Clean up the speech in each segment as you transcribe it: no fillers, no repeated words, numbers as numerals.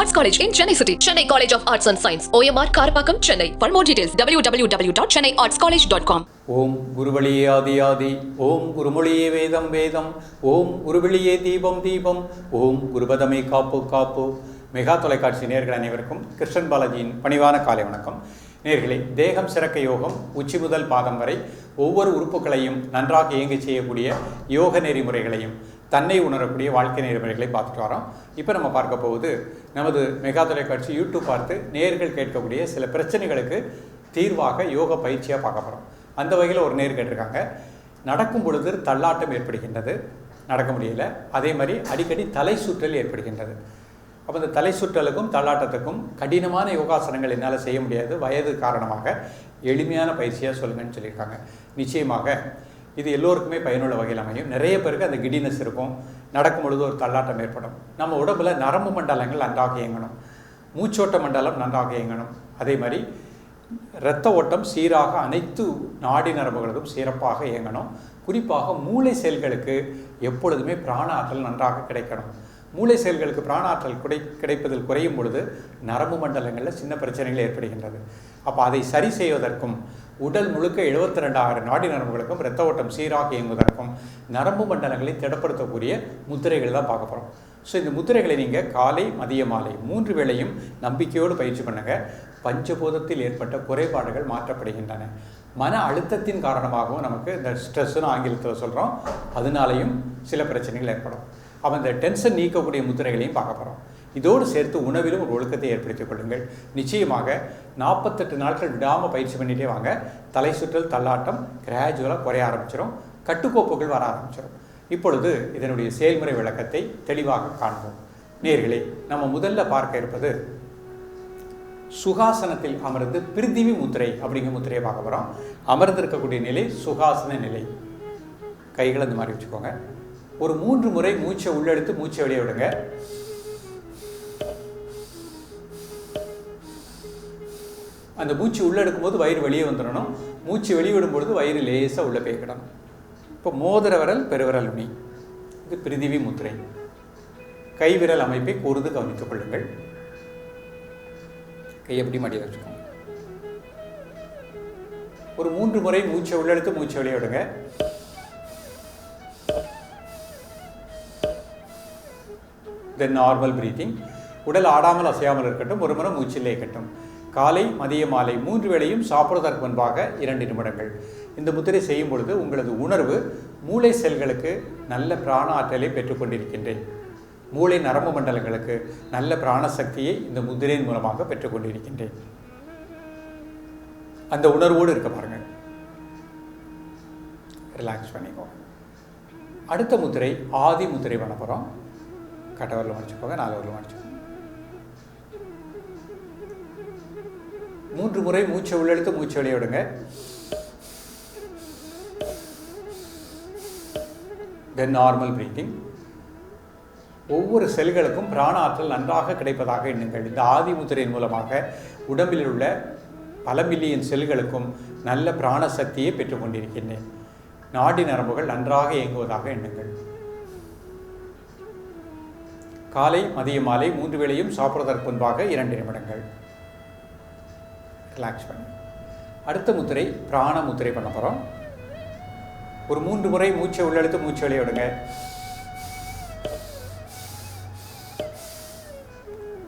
Arts College in Chennai City. Chennai College of Arts and Science. OMR Karapakam, Chennai. For more details, www.chennaiartscollege.com. ஓம் குருவழியே ஆதி ஆதி, ஓம் குருமொழியே வேதம் வேதம், ஓம் குருவழியே தீபம் தீபம், ஓம் குருபதமே காப்பு காப்பு. மெகா தொலைக்காட்சி நேயர்கள் அனைவருக்கும் கிருஷ்ணன் பாலாஜியின் பணிவான காலை வணக்கம். நேயர்களே, தேகம் சிறக்க யோகம், உச்சி முதல் பாதம் வரை ஒவ்வொரு உறுப்புகளையும் நன்றாக இயங்க செய்யக்கூடிய யோக நெறிமுறைகளையும் தன்னை உணரக்கூடிய வாழ்க்கை நெறிமுறைகளை பார்த்துட்டு வரோம். இப்போ நம்ம பார்க்க போவது நமது மெகா தொலைக்காட்சி யூடியூப் பார்த்து நேயர்கள் கேட்கக்கூடிய சில பிரச்சனைகளுக்கு தீர்வாக யோக பயிற்சியாக பார்க்க போகிறோம். அந்த வகையில் ஒரு நேர் கேட்டிருக்காங்க, நடக்கும் பொழுது தள்ளாட்டம் ஏற்படுகின்றது, நடக்க முடியல. அதே மாதிரி அடிக்கடி தலை சுற்றல் ஏற்படுகின்றது. அப்போ இந்த தலை சுற்றலுக்கும் தள்ளாட்டத்துக்கும் கடினமான யோகாசனங்கள் என்னால் செய்ய முடியாது, வயது காரணமாக எளிமையான பயிற்சியாக சொல்லுங்கன்னு சொல்லியிருக்காங்க. நிச்சயமாக இது எல்லோருக்குமே பயனுள்ள வகையில் அமையும். நிறைய பேருக்கு அந்த கிடினஸ் இருக்கும், நடக்கும் பொழுது ஒரு தள்ளாட்டம் ஏற்படும். நம்ம உடம்புல நரம்பு மண்டலங்கள் நன்றாக இயங்கணும், மூச்சோட்ட மண்டலம் நன்றாக இயங்கணும். அதே மாதிரி இரத்த ஓட்டம் சீராக அனைத்து நாடி நரம்புகளுக்கும் சிறப்பாக இயங்கணும். குறிப்பாக மூளை செல்களுக்கு எப்பொழுதுமே பிராண ஆற்றல் நன்றாக கிடைக்கணும். மூளை செல்களுக்கு பிராண ஆற்றல் கிடைப்பதில் குறையும் பொழுது நரம்பு மண்டலங்களில் சின்ன பிரச்சனைகள் ஏற்படுகின்றது. அப்போ அதை சரி செய்வதற்கும் உடல் முழுக்க 72,000 நாடி நரம்புகளுக்கும் இரத்த ஓட்டம் சீராக இயங்குவதற்கும் நரம்பு மண்டலங்களை திடப்படுத்தக்கூடிய முத்திரைகள் தான் பார்க்க போகிறோம். ஸோ இந்த முத்திரைகளை நீங்கள் காலை மதிய மாலை 3 வேளையும் நம்பிக்கையோடு பயிற்சி பண்ணுங்கள். பஞ்சபூதத்தில் ஏற்பட்ட குறைபாடுகள் மாற்றப்படுகின்றன. மன அழுத்தத்தின் காரணமாகவும் நமக்கு இந்த ஸ்ட்ரெஸ்ஸுன்னு ஆங்கிலத்தில் சொல்கிறோம், அதனாலையும் சில பிரச்சனைகள் ஏற்படும். அப்போ இந்த டென்ஷன் நீக்கக்கூடிய முத்திரைகளையும் பார்க்க போகிறோம். இதோடு சேர்த்து உணவிலும் ஒரு ஒழுக்கத்தை ஏற்படுத்திக் கொள்ளுங்கள். நிச்சயமாக 48 நாட்கள் விடாமல் பயிற்சி பண்ணிகிட்டே வாங்க. தலை சுற்றல் தள்ளாட்டம் கிராஜுவலாக குறைய ஆரம்பிச்சிடும், கட்டுக்கோப்புகள் வர ஆரம்பிச்சிடும். இப்பொழுது இதனுடைய செயல்முறை விளக்கத்தை தெளிவாக காண்போம். நேயர்களே, நம்ம முதல்ல பார்க்க இருப்பது சுகாசனத்தில் அமர்ந்து பிரிதிவி முத்திரை அப்படிங்கிற முத்திரையை பார்க்க போகிறோம். அமர்ந்திருக்கக்கூடிய நிலை சுகாசன நிலை. கைகளை இந்த மாதிரி வச்சுக்கோங்க. ஒரு 3 முறை மூச்சை உள்ளெடுத்து மூச்சை வெளியே விடுங்க. அந்த மூச்சு உள்ளெடுக்கும் போது வயிறு வெளியே வந்துடணும், மூச்சு வெளிவிடும் பொழுது வயிறு லேசாக உள்ளே போய்க்கிடணும். இப்போ மோதிர விரல் பெருவிரல் நுனி, இது பிரிதிவி முத்திரை. கைவிரல் அமைப்பை கூர்ந்து கவனித்துக் கொள்ளுங்கள். கை எப்படி மடியில் வச்சுக்கோங்க. ஒரு 3 முறை மூச்சை உள்ளெடுத்து மூச்சை வெளியே விடுங்க. தென் நார்மல் பிரீத்திங். உடல் ஆடாமல் அசையாமல் இருக்கட்டும், ஒரு முறை மூச்சிலே இருக்கட்டும். காலை மதிய மாலை 3 வேளையும் சாப்பிடுவதற்கு முன்பாக 2 நிமிடங்கள் இந்த முத்திரை செய்யும் பொழுது உங்களது உணர்வு மூளை செல்களுக்கு நல்ல பிராண ஆற்றலை பெற்றுக்கொண்டிருக்கின்றேன், மூளை நரம்பு மண்டலங்களுக்கு நல்ல பிராண சக்தியை இந்த முத்திரையின் மூலமாக பெற்றுக்கொண்டிருக்கின்றேன். அந்த உணர்வோடு இருக்க பாருங்க. ரிலாக்ஸ் பண்ணிக்கோங்க. அடுத்த முத்திரை ஆதி முத்திரை பண்ண போகிறோம். கட்டவரில் மடிச்சுக்கோங்க, 4 விரல் மடிச்சுக்கோங்க. 3 முறை மூச்சை உள்ளெடுத்து மூச்சை வெளியே விடுங்க. தென் நார்மல் பிரீத்திங். ஒவ்வொரு செல்களுக்கும் பிராண ஆற்றல் நன்றாக கிடைப்பதாக எண்ணுங்கள். இந்த ஆதி முத்திரையின் மூலமாக உடம்பில் உள்ள பல மில்லியன் செல்களுக்கும் நல்ல பிராண சக்தியை பெற்றுக்கொண்டிருக்கின்றேன். நாடி நரம்புகள் நன்றாக இயங்குவதாக எண்ணுங்கள். காலை மதிய மாலை 3 வேளையும் சாப்பிடுவதற்கு முன்பாக 2 நிமிடங்கள். ரிலாக்ஸ் பண்ணி அடுத்த முத்திரை பிராண முத்திரை பண்ண போகிறோம். ஒரு 3 முறை மூச்சை உள்ளெடுத்து மூச்சை வெளியே விடுங்க.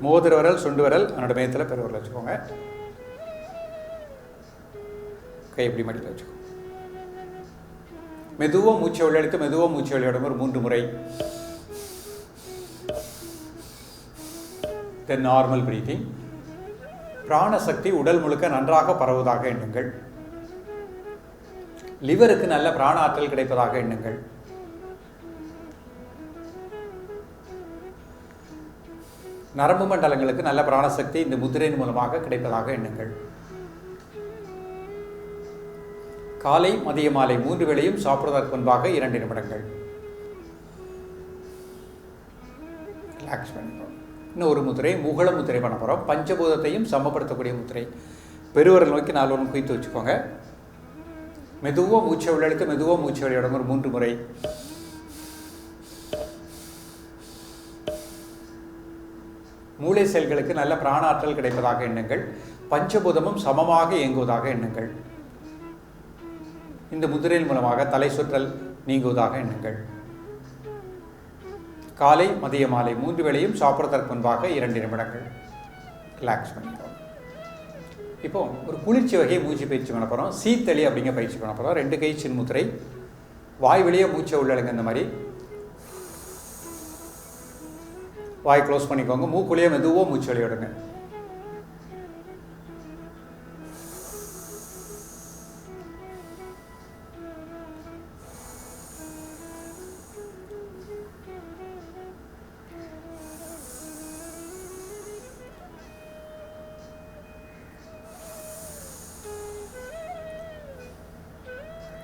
மோதிர விரல் சுண்டு விரல் அதனோட மேயத்தில் பெருவிரல் வச்சுக்கோங்க. கை எப்படி மடியில் வச்சுக்கோங்க. மெதுவாக மூச்சை உள்ளெடுத்து மெதுவாக மூச்சை வெளியே விடுங்க. ஒரு 3 முறை. தென் நார்மல் பிரீத்திங். பிராண சக்தி உடல் முழுக்க நன்றாக பரவுவதாக எண்ணுங்கள். லிவருக்கு நல்ல பிராண ஆற்றல் கிடைப்பதாக எண்ணுங்கள். நரம்பு மண்டலங்களுக்கு நல்ல பிராண சக்தி இந்த முத்திரையின் மூலமாக கிடைப்பதாக எண்ணுங்கள். காலை மதிய மாலை 3 வேளையும் சாப்பிடுவதற்கு முன்பாக 2 நிமிடங்கள். ரிலாக்ஸ் பண்ணிக்கோங்க. இன்னும் ஒரு முத்திரை முகுள முத்திரை பண்ண போகிறோம். பஞ்சபூதத்தையும் சமப்படுத்தக்கூடிய முத்திரை. பெருவிரல் நோக்கி 4 ஒன்று குவித்து வச்சுக்கோங்க. மெதுவாக மூச்சை உள்ளெடுத்து மெதுவாக மூச்சை வெளியிடுங்க. ஒரு 3 முறை. மூளை செல்களுக்கு நல்ல பிராணாற்றல் கிடைப்பதாக எண்ணுங்கள். பஞ்சபூதமும் சமமாக இயங்குவதாக எண்ணுங்கள். இந்த முதிரையின் மூலமாக தலை சுற்றல் நீங்குவதாக எண்ணுங்கள். காலை மதிய மாலை 3 வேளையும் சாப்பிட்றதற்கு முன்பாக 2 நிமிடங்கள் ரிலாக்ஸ் பண்ணிக்கோங்க. இப்போ ஒரு குளிர்ச்சி வகையை மூச்சு பயிற்சி பண்ண போகிறோம். சீத்தளி அப்படிங்கிற பயிற்சி பண்ண போகிறோம். 2 கை சின்முத்திரை, வாய் வெளியே மூச்சை உள்ளழுங்க. இந்த மாதிரி வாய் க்ளோஸ் பண்ணிக்கோங்க. மூக்குள்ளேயே மெதுவாக மூச்சு வெளியிடுங்க.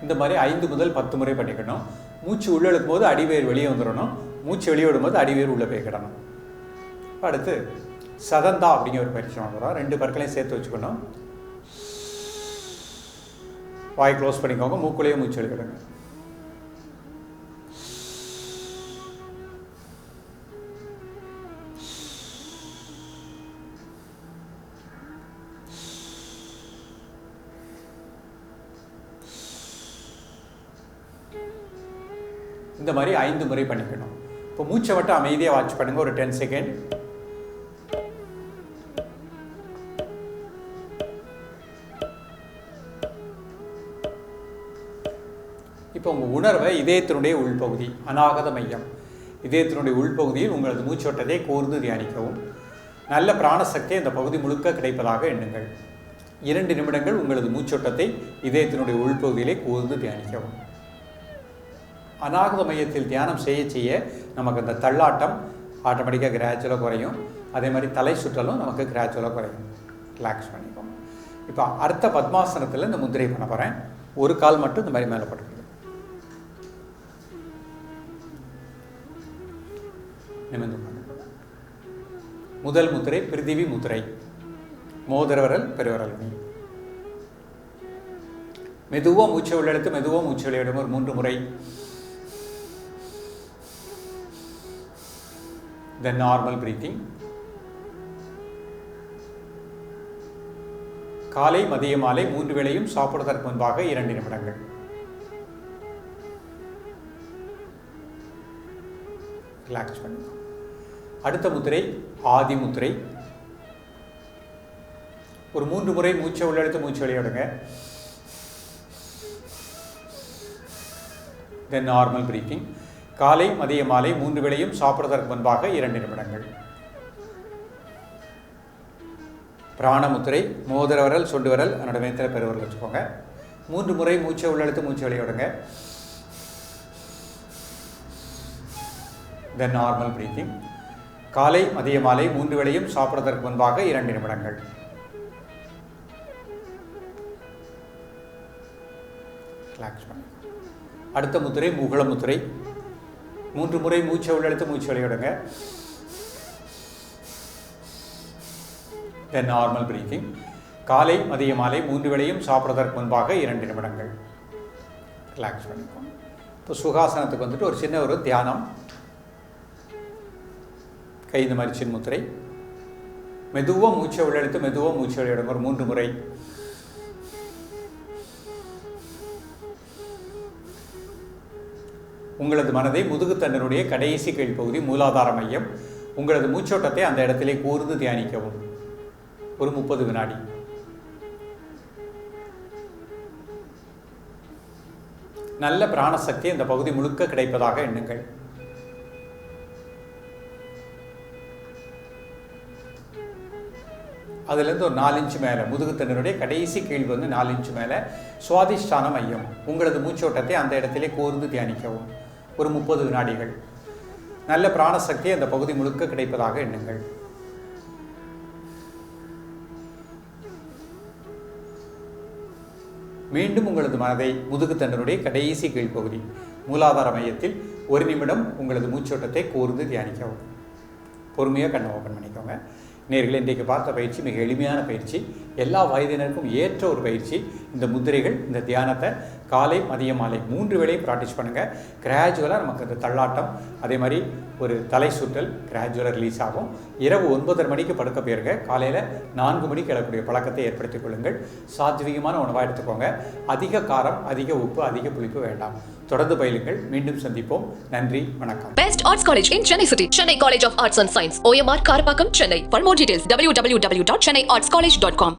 இந்த மாதிரி 5 முதல் 10 முறை பண்ணிக்கணும். மூச்சு உள்ளே இழுக்கும் போது அடிவேர் வெளியே வந்துடணும். மூச்சு வெளியே விடும்போது அடிவேர் உள்ளே போய்க்கிடணும். அடுத்து சதந்தா அப்படிங்கிற ஒரு பயிற்சி பண்ணுறோம். 2 பற்களையும் சேர்த்து வச்சுக்கணும். வாய் க்ளோஸ் பண்ணிக்கோங்க. மூக்குள்ளேயே மூச்சு எடுக்கிடுங்க. இந்த மாதிரி 5 முறை பண்ணிக்கணும். இப்போ மூச்சை மட்டும் அமைதியாக வாட்ச் பண்ணுங்க. ஒரு 10 செகண்ட். இப்போ உங்கள் உணர்வை இதயத்தினுடைய உள்பகுதி, அநாகத மையம், இதயத்தினுடைய உள்பகுதியில் உங்களது மூச்சோட்டத்தை கூர்ந்து தியானிக்கவும். நல்ல பிராணசக்தி இந்த பகுதி முழுக்க கிடைப்பதாக எண்ணுங்கள். 2 நிமிடங்கள் உங்களது மூச்சோட்டத்தை இதயத்தினுடைய உள்பகுதியிலே கூர்ந்து தியானிக்கவும். அநாகத மையத்தில் தியானம் செய்ய நமக்கு அந்த தள்ளாட்டம் ஆட்டோமேட்டிக்காக கிராஜுவலாக குறையும். அதே மாதிரி தலை சுற்றலும் நமக்கு கிராஜுவலாக குறையும். ரிலாக்ஸ் பண்ணிக்கோங்க. இப்போ அர்த்த பத்மாசனத்தில் இந்த முத்திரை பண்ண போகிறேன். ஒரு கால் மட்டும் இந்த மாதிரி மேலே போட்டுக்கணும். நிமிர்ந்து முதல் முத்திரை பிரிதிவி முத்திரை. மோதிர விரல் பெருவிரல் நுனி. மெதுவாக மூச்சை உள்ளெடுத்து மெதுவாக மூச்சு வெளியிடும். ஒரு 3 முறை. Then normal breathing. காலை மதிய மாலை 3 வேளையும் சாப்பிடுவதற்கு முன்பாக 2 நிமிடங்கள். ரிலாக்ஸ் பண்ணுங்க. அடுத்த முத்திரை ஆதி முத்திரை. ஒரு 3 முறை மூச்சை உள்ளெடுத்து மூச்சு வெளியிடுங்க. Then normal breathing. காலை மதிய மாலை 3 வேளையும் சாப்பிடுவதற்கு முன்பாக 2 நிமிடங்கள். பிராணமுத்திரை. மோதிர விரல் சுண்டு விரல் அதனோட மேத்தில் பெருவிரல் வச்சுக்கோங்க. 3 முறை மூச்சை உள்ளெடுத்து மூச்சு வெளியிடுங்க. தென் நார்மல் பிரீத்திங். காலை மதிய மாலை 3 வேளையும் சாப்பிடுவதற்கு முன்பாக 2 நிமிடங்கள். ரிலாக்ஸ் பண்ணுங்க. அடுத்த முத்திரை முகுள முத்திரை. 3 முறை மூச்சை உள்ளெடுத்து மூச்சு வெளியிடுங்க. தென் நார்மல் பிரீத்திங். காலை மதிய மாலை 3 வேளையும் சாப்பிடுவதற்கு முன்பாக 2 நிமிடங்கள். ரிலாக்ஸ் பண்ணிக்கோங்க. இப்போ சுகாசனத்துக்கு வந்துட்டு ஒரு சின்ன ஒரு தியானம். கை இந்த மாதிரி சின்முத்திரை. மெதுவாக மூச்சை உள்ளெடுத்து மெதுவாக மூச்சு வெளியிடுங்க. ஒரு 3 முறை. உங்களது மனதை முதுகுத்தண்டனுடைய கடைசி கீழ்ப்பகுதி மூலாதார மையம், உங்களது மூச்சோட்டத்தை அந்த இடத்திலே கூர்ந்து தியானிக்கவும். ஒரு 30 வினாடி. நல்ல பிராணசக்தி அந்த பகுதி முழுக்க கிடைப்பதாக எண்ணுங்கள். அதுலேருந்து ஒரு 4 இன்ச்சு மேலே, முதுகுத்தண்டனுடைய கடைசி கீழ் வந்து 4 இன்ச்சு மேலே சுவாதிஷ்டான மையம், உங்களது மூச்சோட்டத்தை அந்த இடத்திலே கூர்ந்து தியானிக்கவும். ஒரு 30 வினாடிகள். நல்ல பிராணசக்தி அந்த பகுதி முழுக்க கிடைப்பதாக எண்ணுங்கள். மீண்டும் உங்களது மனதை முதுகுத்தண்டனுடைய கடைசி கீழ்ப்பகுதி மூலாதார மையத்தில் 1 நிமிடம் உங்களது மூச்சோட்டத்தை கூர்ந்து தியானிக்கவும். பொறுமையாக கண்ணை ஓப்பன் பண்ணிக்கோங்க. நேயர்களே, இன்றைக்கு பார்த்த பயிற்சி மிக எளிமையான பயிற்சி, எல்லா வயதினருக்கும் ஏற்ற ஒரு பயிற்சி. இந்த முத்திரைகள், இந்த தியானத்தை காலை மதியம் மாலை 3 வேளையும் ப்ராக்டிஸ் பண்ணுங்கள். கிராஜுவலாக நமக்கு அந்த தள்ளாட்டம், அதே மாதிரி ஒரு தலை சுற்றல் கிராஜுவலாக ரிலீஸ் ஆகும். இரவு 9:30 மணிக்கு படுக்க போயிருங்க. காலையில் 4 மணிக்கு எழக்கூடிய பழக்கத்தை ஏற்படுத்திக் கொள்ளுங்கள். சாத்வீகமான உணவாக எடுத்துக்கோங்க. அதிக காரம், அதிக உப்பு, அதிக புளிப்பு வேண்டாம். தொடர்ந்து பயிலுங்கள். மீண்டும் சந்திப்போம். நன்றி, வணக்கம். Best Arts College in Chennai City. Chennai College of Arts and Science. OMR Karpakkam, Chennai. For more details, www.chennaiartscollege.com.